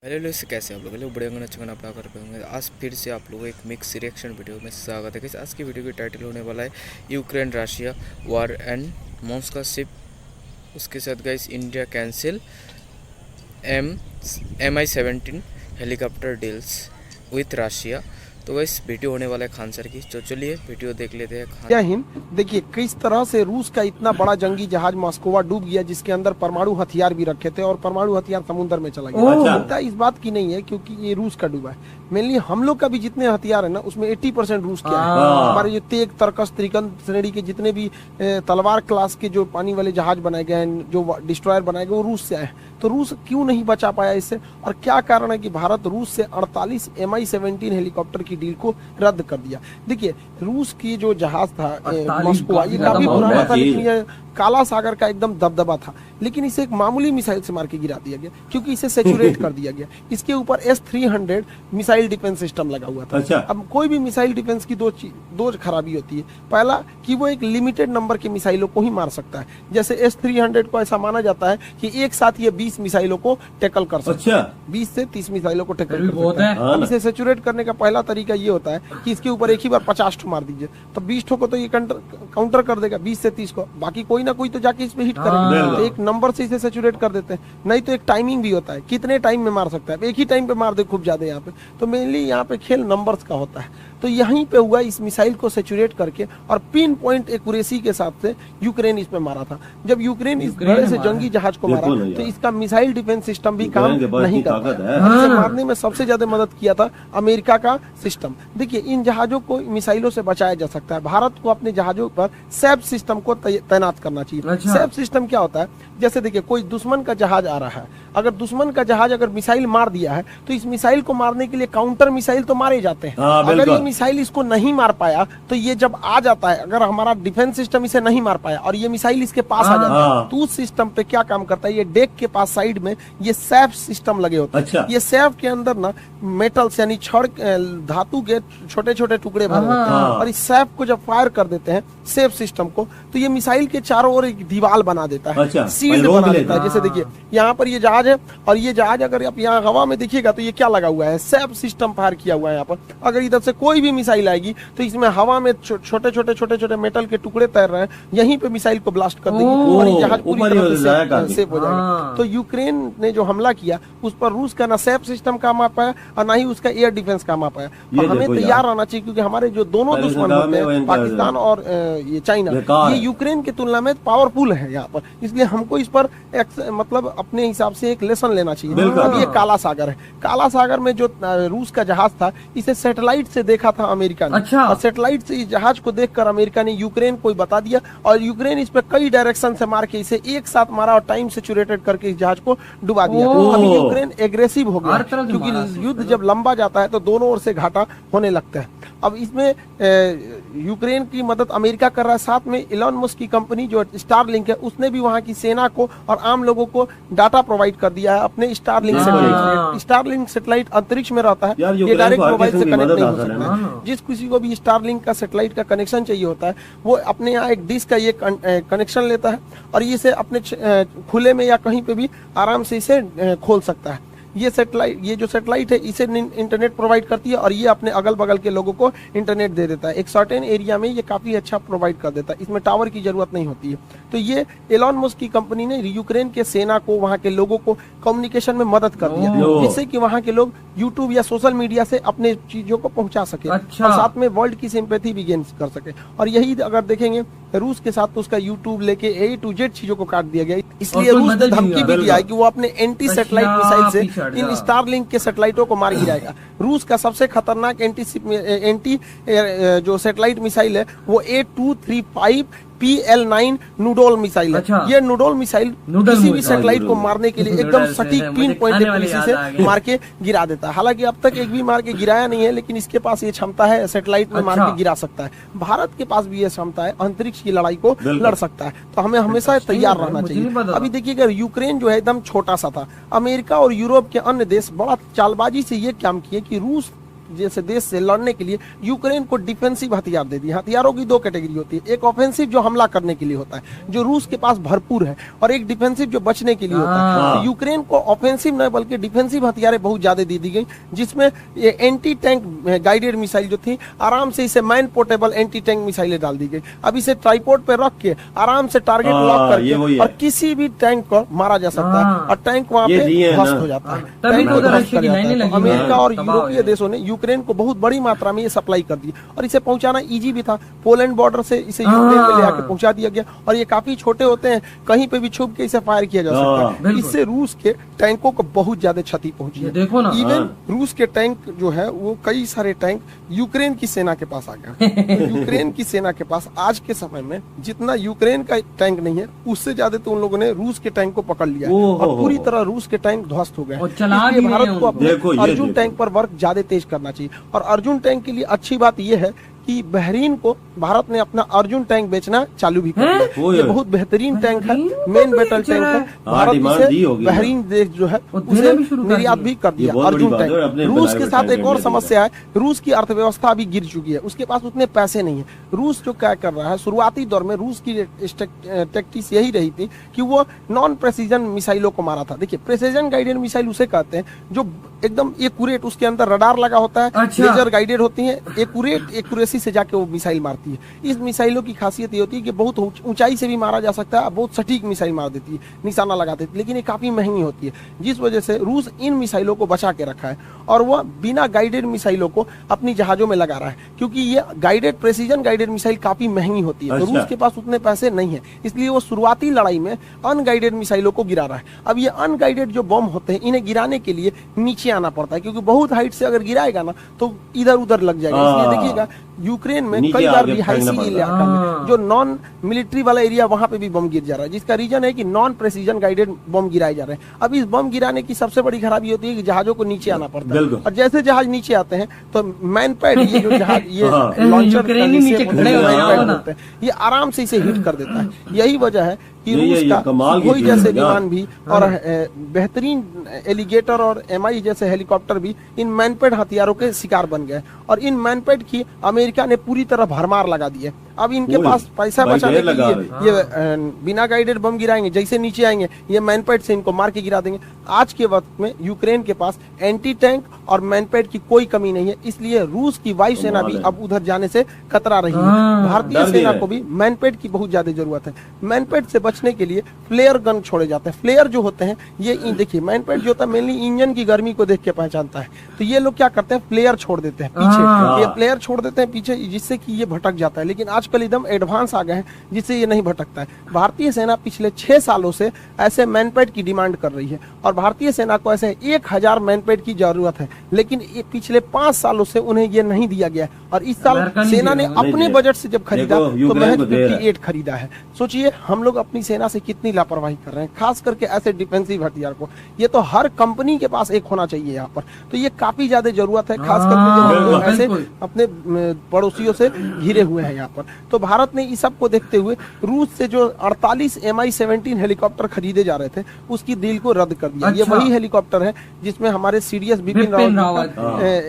Hello लोग, से कैसे आप लोग बड़े होंगे अच्छे अपना कर पाएंगे। आज फिर से आप लोगों को एक मिक्स रिएक्शन वीडियो में स्वागत है। आज की वीडियो की टाइटल होने वाला है Ukraine Russia war and Moscow ship. उसके साथ guys India cancel MI-17 helicopter deals with Russia. तो गाइस वीडियो होने वाला है खान सर की, तो चलिए वीडियो देख लेते हैं। जय हिंद। देखिए किस तरह से रूस का इतना बड़ा जंगी जहाज मॉस्कोवा डूब गया, जिसके अंदर परमाणु हथियार भी रखे थे और परमाणु हथियार समुद्र में चला गया। चिंता इस बात की नहीं है क्योंकि ये रूस का डूबा है। मेनली हम लोग का भी जितने हथियार है ना, उसमें 80% रूस के है। हमारे जो तेग तरकस त्रिकन श्रेणी के जितने भी तलवार क्लास के जो पानी वाले जहाज बनाए गए हैं, जो डिस्ट्रॉयर बनाए गए, वो रूस से आए। तो रूस क्यों नहीं बचा पाया इससे, और क्या कारण है कि भारत रूस से 48 MI-17 हेलीकॉप्टर की डील को रद्द कर दिया। देखिए रूस की जो जहाज था मॉस्को, ये काफी पुराना था, लेकिन ये काला सागर का एकदम दबदबा था। लेकिन इसे एक मामूली मिसाइल से मार के गिरा दिया गया क्योंकि इसे सैचुरेट कर दिया गया। इसके ऊपर S-300 मिसाइल डिफेंस सिस्टम लगा हुआ था। अच्छा। अब कोई भी मिसाइल डिफेंस की दो खराबी होती है। पहला कि वो एक लिमिटेड नंबर के मिसाइलों को ही मार सकता है। जैसे S-300 को ऐसा माना जाता है कि एक साथ ये 20 मिसाइलों को टैकल कर सकता है। 20 से 30 मिसाइलों को टैकल कर सकता है। अब इसे सैचुरेट करने का पहला तरीका ये होता है कि इसके ऊपर एक ही बार 50 ठो मार दीजिए, तो 20 ठो को तो ये काउंटर कर देगा, 20 से 30 को। बाकी कोई ना कोई तो जाके इस पे हिट करेगा। तो एक नंबर से इसे सैचुरेट कर देते हैं। नहीं तो एक टाइमिंग भी होता है, कितने टाइम में मार सकता है। एक ही टाइम पे मार दे खूब ज्यादा यहाँ पे। तो मेनली यहाँ पे खेल नंबर्स का होता है। तो यहीं पे हुआ, इस मिसाइल को सैचुरेट करके और पिन पॉइंट एक्यूरेसी के साथ से यूक्रेन इस पे मारा था। जब यूक्रेन इस बड़े से जंगी जहाज को मारा तो इसका मिसाइल डिफेंस सिस्टम भी काम नहीं कर पाया। इसे मारने में सबसे ज्यादा मदद किया था अमेरिका का सिस्टम। देखिए इन जहाजों को मिसाइलों से बचाया जा सकता है। भारत को अपने जहाजों पर सैप सिस्टम को तैनात करना चाहिए। सैप सिस्टम क्या होता है, जैसे देखिए कोई दुश्मन का जहाज आ रहा है, अगर दुश्मन का जहाज अगर मिसाइल मार दिया है तो इस मिसाइल को मारने के लिए काउंटर मिसाइल तो मारे जाते हैं। अगर ये मिसाइल इसको नहीं मार पाया तो ये जब आ जाता है, अगर हमारा डिफेंस सिस्टम इसे नहीं मार पाया और ये मिसाइल इसके पास आ जाता है, तो उस सिस्टम पे क्या काम करता है, ये डेक के पास साइड में ये सैप सिस्टम लगे होते हैं। अच्छा। ये सैप के अंदर ना मेटल्स यानी छड़ धातु के छोटे छोटे टुकड़े भरे होते हैं, और इस सैप को जब फायर कर देते हैं सेफ सिस्टम को, तो ये मिसाइल के चारों ओर एक दीवार बना देता है। अच्छा, सील्ड बना देता है। जैसे देखिए यहाँ पर ये जहाज है, और ये जहाज अगर आप यहाँ हवा में देखिएगा तो ये क्या लगा हुआ है, सैप सिस्टम फायर किया हुआ है यहाँ पर। अगर इधर से कोई भी मिसाइल आएगी तो इसमें हवा में छोटे छोटे मेटल के टुकड़े तैर रहे हैं, यहीं पे मिसाइल को ब्लास्ट कर देगी और ये जहाज पूरी तरह से सेफ हो जाएगा। तो यूक्रेन ने जो हमला किया उस पर रूस का ना सैप सिस्टम काम आ पाया और ना ही उसका एयर डिफेंस काम आ पाया। तो हमें तैयार रहना चाहिए, क्योंकि हमारे जो दोनों दुश्मन होते हैं पाकिस्तान और ये चाइना, ये यूक्रेन की तुलना में पावरफुल है यहाँ पर। इसलिए हमको इस पर मतलब अपने हिसाब से एक लेसन लेना चाहिए। अब ये काला सागर है, काला सागर में जो रूस का जहाज था इसे सैटेलाइट से देखा था अमेरिका ने। अच्छा। और सैटेलाइट से इस जहाज को देखकर अमेरिका ने यूक्रेन को बता दिया, और यूक्रेन इस पे कई डायरेक्शन से मार के इसे एक साथ मारा और टाइम सैचुरेटेड करके इस जहाज को डुबा दिया। अभी यूक्रेन एग्रेसिव हो गया, क्योंकि युद्ध जब लंबा जाता है तो दोनों ओर से घाटा होने लगता है। अब इसमें यूक्रेन की मदद अमेरिका कर रहा है, साथ में इलॉन मस्क की कंपनी जो स्टारलिंक है उसने भी वहां की सेना को और आम लोगों को डाटा प्रोवाइड कर दिया है अपने स्टारलिंक सैटेलाइट। स्टारलिंक सैटेलाइट अंतरिक्ष में रहता है, ये डायरेक्ट मोबाइल से कनेक्ट नहीं हो सकता है। जिस किसी को भी स्टारलिंक का सैटेलाइट का कनेक्शन चाहिए होता है, वो अपने यहाँ एक डिश का ये कनेक्शन लेता है और इसे अपने खुले में या कहीं पे भी आराम से इसे खोल सकता है। ये जो सैटेलाइट है इसे इंटरनेट प्रोवाइड करती है, और ये अपने अगल बगल के लोगों को इंटरनेट दे देता है। एक सर्टेन एरिया में ये काफी अच्छा प्रोवाइड कर देता है, इसमें टावर की जरूरत नहीं होती है। तो ये एलॉन मस्क की कंपनी ने यूक्रेन के सेना को, वहां के लोगों को कम्युनिकेशन में मदद कर दिया, जिससे कि वहां के लोग यूट्यूब या सोशल मीडिया से अपने चीजों को पहुंचा सके। अच्छा। और साथ में वर्ल्ड की सिंपैथी भी गेन कर सके। और यही अगर देखेंगे रूस के साथ, तो उसका यूट्यूब लेके A to Z चीजों को काट दिया गया। इसलिए रूस ने धमकी भी दिया है कि वो अपने एंटी सैटेलाइट मिसाइल से इन स्टारलिंक के सैटेलाइटों को मार गिराएगा। रूस का सबसे खतरनाक एंटी जो सैटेलाइट मिसाइल है वो A235 PL9 नूडोल मिसाइल है। अच्छा। ये नूडोल मिसाइल किसी भी सैटेलाइट को मारने के लिए एकदम सटीक पिन पॉइंट एक्यूरेसी से मार के गिरा देता है। हालांकि अब तक एक भी मार के गिराया नहीं है, लेकिन इसके पास ये क्षमता है, सैटेलाइट में मार के गिरा सकता है। भारत के पास भी ये क्षमता है, अंतरिक्ष की लड़ाई को लड़ सकता है। तो हमें हमेशा तैयार रहना चाहिए। अभी देखिएगा यूक्रेन जो है एकदम छोटा सा था, अमेरिका और यूरोप के अन्य देश बड़ा चालबाजी से ये काम किए कि रूस जैसे देश से लड़ने के लिए यूक्रेन को डिफेंसिव हथियार दे दिए। हथियारों की दो कैटेगरी होती है, एक ऑफेंसिव जो हमला करने के लिए होता है, जो रूस के पास भरपूर है, और एक डिफेंसिव जो बचने के लिए होता है। तो यूक्रेन को ऑफेंसिव न बल्कि डिफेंसिव हथियारें बहुत ज्यादा दे दी गई, जिसमें ये एंटी टैंक गाइडेड मिसाइल जो थी, आराम से इसे मैन पोर्टेबल एंटी टैंक मिसाइलें डाल दी गई। अब इसे ट्राइपॉड पे रख के आराम से टारगेट लॉक करके और किसी भी टैंक को मारा जा सकता है, और टैंक वहां पे ध्वस्त हो जाता है। अमेरिका और यूरोपीय देशों ने यूक्रेन को बहुत बड़ी मात्रा में ये सप्लाई कर दी, और इसे पहुंचाना इजी भी था। पोलैंड बॉर्डर से इसे यूक्रेन में ले आके पहुंचा दिया गया, और ये काफी छोटे होते हैं, कहीं पे भी छुप के इसे फायर किया जा सकता है। इससे रूस के टैंकों को बहुत ज्यादा क्षति पहुंची है। देखो ना, इवन रूस के टैंक जो है वो कई सारे टैंक यूक्रेन की सेना के पास आ गया। तो यूक्रेन की सेना के पास आज के समय में जितना यूक्रेन का टैंक नहीं है, उससे ज्यादा तो उन लोगों ने रूस के टैंक को पकड़ लिया और पूरी तरह रूस के टैंक ध्वस्त हो गए। इसलिए भारत को अपने अर्जुन टैंक पर वर्क ज्यादा तेज करना चाहिए। और अर्जुन टैंक के लिए अच्छी बात यह है कि बहरीन को भारत ने अपना अर्जुन टैंक बेचना चालू भी कर दिया। ये बहुत बेहतरीन टैंक है, मेन बैटल टैंक है। भारत इसे बहरीन देश जो है उसे निर्यात भी कर दिया अर्जुन टैंक। रूस के साथ एक और समस्या है, रूस की अर्थव्यवस्था अभी गिर चुकी है, उसके पास उतने पैसे नहीं है। रूस जो क्या कर रहा है, शुरुआती दौर में रूस की टैक्टिक्स यही रही थी कि वो नॉन प्रेसिजन मिसाइलों को मारा था। देखिए, प्रेसिजन गाइडेड मिसाइल उसे कहते हैं जो एकदम एक्यूरेट, उसके अंदर रडार लगा होता है, लेजर गाइडेड होती है, एक्यूरेसी से जाके वो मिसाइल मारती है। इस मिसाइलों की खासियत ये होती है कि बहुत ऊंचाई से भी मारा जा सकता है, बहुत सटीक मिसाइल मार देती है, निशाना लगा देती है, लेकिन ये काफी महंगी होती है, जिस वजह से रूस इन मिसाइलों को बचा के रखा है और वह बिना गाइडेड मिसाइलों को अपनी जहाजों में लगा रहा है, क्योंकि ये गाइडेड प्रेसिजन गाइडेड मिसाइल काफी महंगी होती है। तो रूस के पास उतने पैसे नहीं है, इसलिए वो शुरुआती लड़ाई में अनगाइडेड मिसाइलों को गिरा रहा है। अब ये अनगाइडेड जो बम होते हैं, इन्हें गिराने के लिए नीचे आना पड़ता है, क्योंकि बहुत हाइट से अगर गिराएगा ना तो इधर उधर लग जाएगा। इसलिए देखिएगा यूक्रेन में कई बार रिहायशी इलाका में जो नॉन मिलिट्री वाला एरिया, वहां पे भी बम गिर जा रहा है, जिसका रीजन है कि नॉन प्रेसिजन गाइडेड बम गिराए जा रहे हैं। अब इस बम गिराने की सबसे बड़ी खराबी होती है कि जहाजों को नीचे आना पड़ता है, और जैसे जहाज नीचे आते हैं तो मैन पैड, ये जो जहाज ये लॉन्चर ये आराम से इसे हिट कर देता है। यही वजह है कि रूस का कोई जैसे विमान भी और बेहतरीन एलिगेटर और एमआई जैसे हेलीकॉप्टर भी इन मैनपेड हथियारों के शिकार बन गए, और इन मैनपेड की अमेरिका ने पूरी तरह भरमार लगा दी है। अब इनके पास पैसा बचाने के लिए ये बिना गाइडेड बम गिराएंगे, जैसे नीचे आएंगे ये मैनपेड से इनको मार के गिरा देंगे। आज के वक्त में यूक्रेन के पास एंटी टैंक और मैनपेड की कोई कमी नहीं है, इसलिए रूस की वायुसेना भी अब उधर जाने से कतरा रही है। भारतीय सेना को भी मैनपेड की बहुत ज्यादा जरूरत है। मैनपेड से बचने के लिए फ्लेयर गन छोड़े जाते हैं। फ्लेयर जो होते हैं ये देखिए, मैनपेड जो होता है मेनली इंजन की गर्मी को देख के पहचानता है, तो ये लोग क्या करते हैं, फ्लेयर छोड़ देते हैं पीछे, ये फ्लेयर छोड़ देते हैं पीछे, जिससे कि ये भटक जाता है। लेकिन आजकल एकदम एडवांस आ गए हैं, जिससे ये नहीं भटकता है। भारतीय सेना पिछले 6 सालों से ऐसे मैनपेड की डिमांड कर रही है, और भारतीय सेना को ऐसे 1000 मैनपेड की जरूरत है, लेकिन पिछले 5 सालों से उन्हें ये नहीं दिया गया। और इस साल सेना ने अपने बजट से जब खरीदा तो महज 58 खरीदा है। सोचिए हम लोग अपनी सेना से कितनी लापरवाही कर रहे हैं, खास करके ऐसे डिफेंसिव हथियार को। ये तो हर कंपनी के पास एक होना चाहिए यहाँ पर, तो ये काफी ज्यादा जरूरत है, खास करके जब हम लोग ऐसे अपने पड़ोसियों से घिरे हुए हैं यहाँ पर। तो भारत ने इस सब को देखते हुए रूस से जो 48 MI-17 हेलीकॉप्टर खरीदे जा रहे थे, उसकी डील को रद्द कर दिया। ये वही हेलीकॉप्टर है जिसमें हमारे सीडीएस बिपिन रावत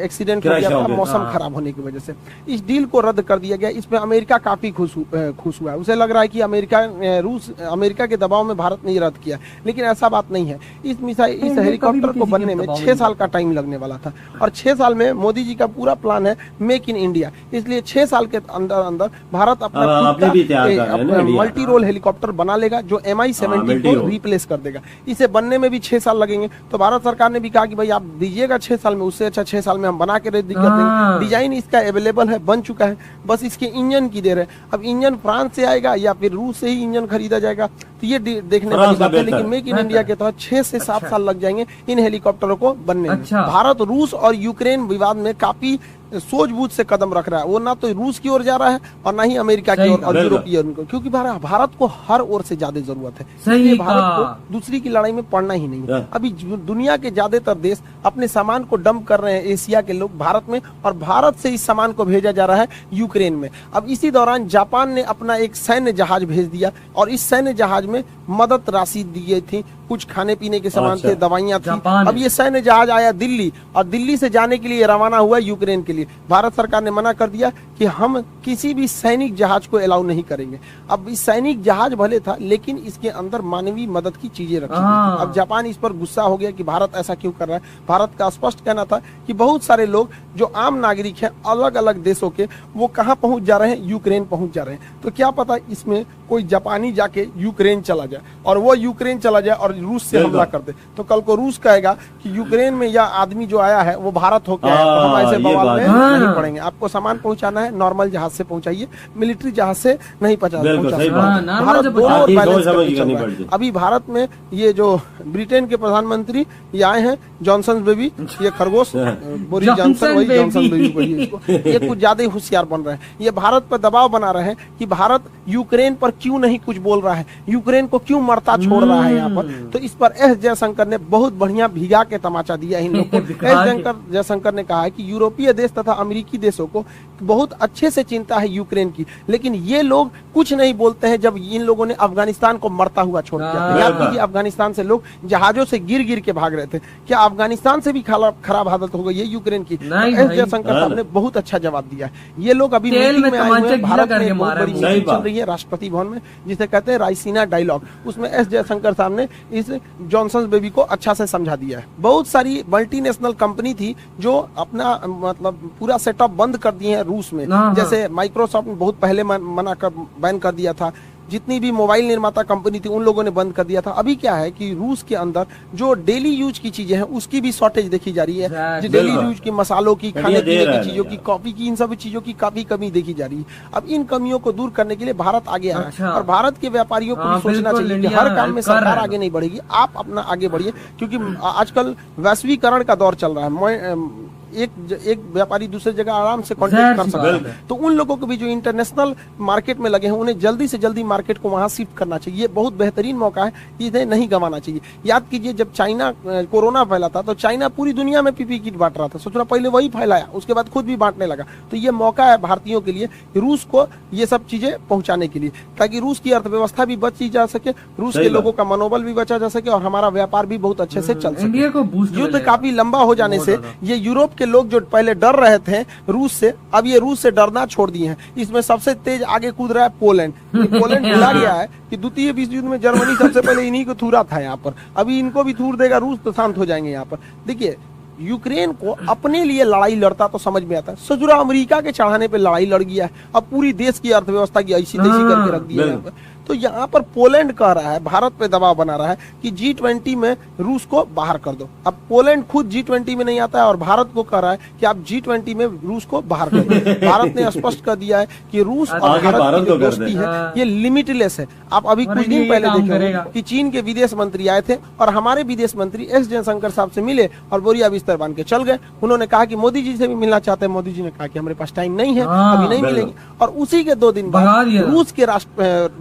एक्सीडेंट हो गया था मौसम खराब होने की वजह से। इस डील को रद्द कर दिया गया। इसमें अमेरिका काफी खुश हुआ है। उसे लग रहा है कि अमेरिका के दबाव में भारत ने रद्द किया, लेकिन ऐसा बात नहीं है। इस हेलीकॉप्टर को बनने में 6 साल का टाइम लगने वाला था, और 6 साल में मोदी जी का पूरा प्लान है मेक इन इंडिया। इसलिए 6 साल के अंदर अंदर भारत अपना मल्टी रोल हेलीकॉप्टर बना लेगा, जो MI-17 को रिप्लेस कर देगा। इसे बनने में भी 6 साल लगेंगे। तो भारत सरकार ने भी कहा कि भाई आप दीजिएगा 6 साल में, उससे अच्छा 6 साल में हम बना के रेडी कर देंगे। डिजाइन इसका अवेलेबल है, बन चुका है, बस इसके इंजन की देर है। अब इंजन फ्रांस से आएगा या फिर रूस से ही इंजन खरीदा जाएगा, तो ये देखने वाली बात है। लेकिन मेक इन इंडिया के तहत 6 से 7 साल लग जाएंगे इन हेलीकॉप्टरों को बनने में। भारत रूस और यूक्रेन विवाद में काफी सूझबूझ से कदम रख रहा है। वो ना तो रूस की ओर जा रहा है और ना ही अमेरिका की ओर और यूरोपीय को, क्योंकि भारत को हर ओर से ज्यादा जरूरत है। इसलिए भारत को दूसरी की लड़ाई में पड़ना ही नहीं है। अभी दुनिया के ज्यादातर देश अपने सामान को डंप कर रहे हैं, एशिया के लोग भारत में, और भारत से इस सामान को भेजा जा रहा है यूक्रेन में। अब इसी दौरान जापान ने अपना एक सैन्य जहाज भेज दिया, और इस सैन्य जहाज में मदद राशि दी गई थी कुछ खाने पीने के सामान अच्छा। थे, दवाइयां थी। जापान अब ये सैन्य जहाज आया दिल्ली, और दिल्ली से जाने के लिए रवाना हुआ यूक्रेन के लिए। भारत सरकार ने मना कर दिया कि हम किसी भी सैनिक जहाज को अलाउ नहीं करेंगे। अब इस सैनिक जहाज भले था, लेकिन इसके अंदर मानवीय मदद की चीजें रखी गई थी। अब जापान इस पर गुस्सा हो गया कि भारत ऐसा क्यों कर रहा है। भारत का स्पष्ट कहना था कि बहुत सारे लोग जो आम नागरिक हैं अलग अलग देशों के, वो कहां पहुंच जा रहे हैं, यूक्रेन पहुंच जा रहे हैं। तो क्या पता इसमें कोई जापानी जाके यूक्रेन चला जाए, और वो यूक्रेन चला जाए और रूस से हमला कर दे, तो कल को रूस कहेगा कि यूक्रेन में यह आदमी जो आया है वो भारत होकर आया, तो हम ऐसे ये बवाल बात में है। नहीं पड़ेंगे। आपको सामान पहुंचाना है, नॉर्मल जहाज से पहुंचाइए, मिलिट्री जहाज से नहीं बिल्कुल पहुंचा सही सकते। बात है। भारत नॉर्मल दोनों से ओर पहुंचा- बैलेंस समझ करके चल करनी रहा है। पड़ती। अभी भारत में ये जो ब्रिटेन के प्रधानमंत्री ये आए हैं, जॉनसन बेबी, ये खरगोश बोरिस जॉनसन, वही जॉनसन बेबी वही इसको, ये कुछ ज्यादा ही होशियार बन रहे हैं। ये भारत पर दबाव बना रहे हैं कि भारत यूक्रेन पर क्यों नहीं कुछ बोल रहा है, यूक्रेन को क्यों मरता छोड़ रहा है यहाँ पर। तो इस पर एस जयशंकर ने बहुत बढ़िया भिगा के तमाचा दिया इन लोग को। एस जयशंकर ने कहा है कि यूरोपीय देश तथा अमेरिकी देशों को बहुत अच्छे से चिंता है यूक्रेन की, लेकिन ये लोग कुछ नहीं बोलते हैं जब इन लोगों ने अफगानिस्तान को मरता हुआ छोड़ दिया था। याद कीजिए, अफगानिस्तान से लोग जहाजों से गिर गिर के भाग रहे थे। क्या अफगानिस्तान से भी खराब हालत हो गई है यूक्रेन की? एस जयशंकर साहब ने बहुत अच्छा जवाब दिया है। ये लोग अभी मीटिंग में आए हुए हैं, भारत में बहुत बड़ी मीटिंग चल रही है राष्ट्रपति भवन में, जिसे कहते हैं रायसीना डायलॉग। उसमें एस जयशंकर साहब ने इस जॉनसन बेबी को अच्छा से समझा दिया है। बहुत सारी मल्टीनेशनल कंपनी थी जो अपना मतलब पूरा सेटअप बंद कर दिए हैं रूस में, जैसे माइक्रोसॉफ्ट ने बहुत पहले बैन कर दिया था। जितनी भी मोबाइल निर्माता कंपनी थी उन लोगों ने बंद कर दिया था। अभी क्या है कि रूस के अंदर जो डेली यूज की चीजें हैं उसकी भी शॉर्टेज देखी जा रही है। जो डेली यूज की मसालों की, खाने पीने की चीजों की, कॉफी की, इन सब चीजों की काफी कमी देखी जा रही है। अब इन कमियों को दूर करने के लिए भारत आगे आ रहा है, और भारत के व्यापारियों को भी सोचना चाहिए कि हर काम में सरकार आगे नहीं बढ़ेगी, आप अपना आगे बढ़िए, क्योंकि आजकल वैश्वीकरण का दौर चल रहा है। एक व्यापारी दूसरे जगह आराम से कॉन्टेक्ट कर सकता है। तो उन लोगों को भी जो इंटरनेशनल मार्केट में लगे हैं उन्हें जल्दी से जल्दी मार्केट को वहां शिफ्ट करना चाहिए। ये बहुत बेहतरीन मौका है, इन्हें नहीं गंवाना चाहिए। याद कीजिए, जब चाइना कोरोना फैला था तो चाइना पूरी दुनिया में पीपी किट बांट रहा था। सोचना, पहले वही फैलाया, उसके बाद खुद भी बांटने लगा। तो ये मौका है भारतीयों के लिए, रूस को ये सब चीजें पहुंचाने के लिए, ताकि रूस की अर्थव्यवस्था भी बची जा सके, रूस के लोगों का मनोबल भी बचा जा सके, और हमारा व्यापार भी बहुत अच्छे से चल सके। युद्ध काफी लंबा हो जाने से ये यूरोप के लोग जो पहले डर रहे थे रूस से, अब ये रूस से डरना छोड़ दिए हैं। इसमें सबसे तेज आगे कूद रहा है पोलैंड। पोलैंड भुला गया है कि द्वितीय विश्व युद्ध में जर्मनी सबसे पहले इन्हीं को थूरा था यहाँ पर, अभी इनको भी थूर देगा रूस तो शांत हो जाएंगे यहाँ पर। देखिए, यूक्रेन को अपने लिए लड़ाई लड़ता तो समझ में आता है, सजुरा अमेरिका के चढ़ाने पे लड़ाई लड़ गया है। अब पूरी देश की अर्थव्यवस्था की ऐसी तैसी करके रख दिया है। तो यहाँ पर पोलैंड कह रहा है, भारत पे दबाव बना रहा है कि G20 में रूस को बाहर कर दो। अब पोलैंड खुद G20 में नहीं आता है और भारत को कह रहा है कि आप G20 में रूस को बाहर कर दो। भारत ने स्पष्ट कर दिया है कि रूस और भारत की जो दोस्ती है ये लिमिटलेस है। आप अभी कुछ दिन पहले देखेंगे कि चीन के विदेश मंत्री आए थे और हमारे विदेश मंत्री एस जयशंकर साहब से मिले और बोरिया बिस्तर बांध के चल गए। उन्होंने कहा कि मोदी जी से भी मिलना चाहते हैं। मोदी जी ने कहा कि हमारे पास टाइम नहीं है, अभी नहीं मिलेंगे। और उसी के 2 दिन बाद रूस के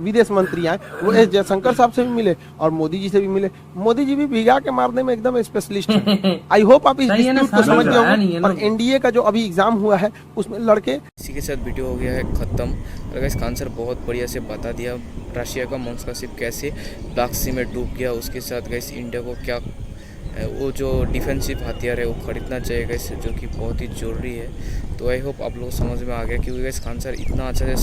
विदेश मंत्री आए, वो एस जयशंकर साहब से भी मिले और मोदी जी से भी मिले। मोदी जी भी भिगा के मारने में एकदम स्पेशलिस्ट है। आई होप आप इस डिस्प्यूट को समझ गए होंगे। और एनडीए का जो अभी एग्जाम हुआ है उसमें लड़के, इसी के साथ वीडियो हो गया है खत्म। और इसका आंसर बहुत बढ़िया से बता दिया, रशिया का मॉस्को शिप कैसे ब्लैक सी में डूब गया, उसके साथ गैस इंडिया को क्या वो जो डिफेंसिव हथियार है वो खरीदना चाहिए गैस, जो कि बहुत ही ज़रूरी है। तो आई होप आप लोगों को समझ में आ गया, क्योंकि इसका आंसर इतना अच्छा से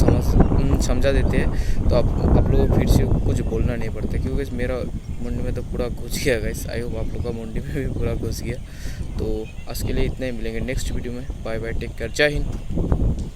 समझा देते हैं तो आप लोगों को फिर से कुछ बोलना नहीं पड़ता, क्योंकि मेरा मुंडी में तो पूरा घुस गया गैस। आई होप आप लोग का मुंडी में भी पूरा घुस गया। तो आज के लिए इतना ही, मिलेंगे नेक्स्ट वीडियो में। बाय बाय, टेक केयर, जय हिंद।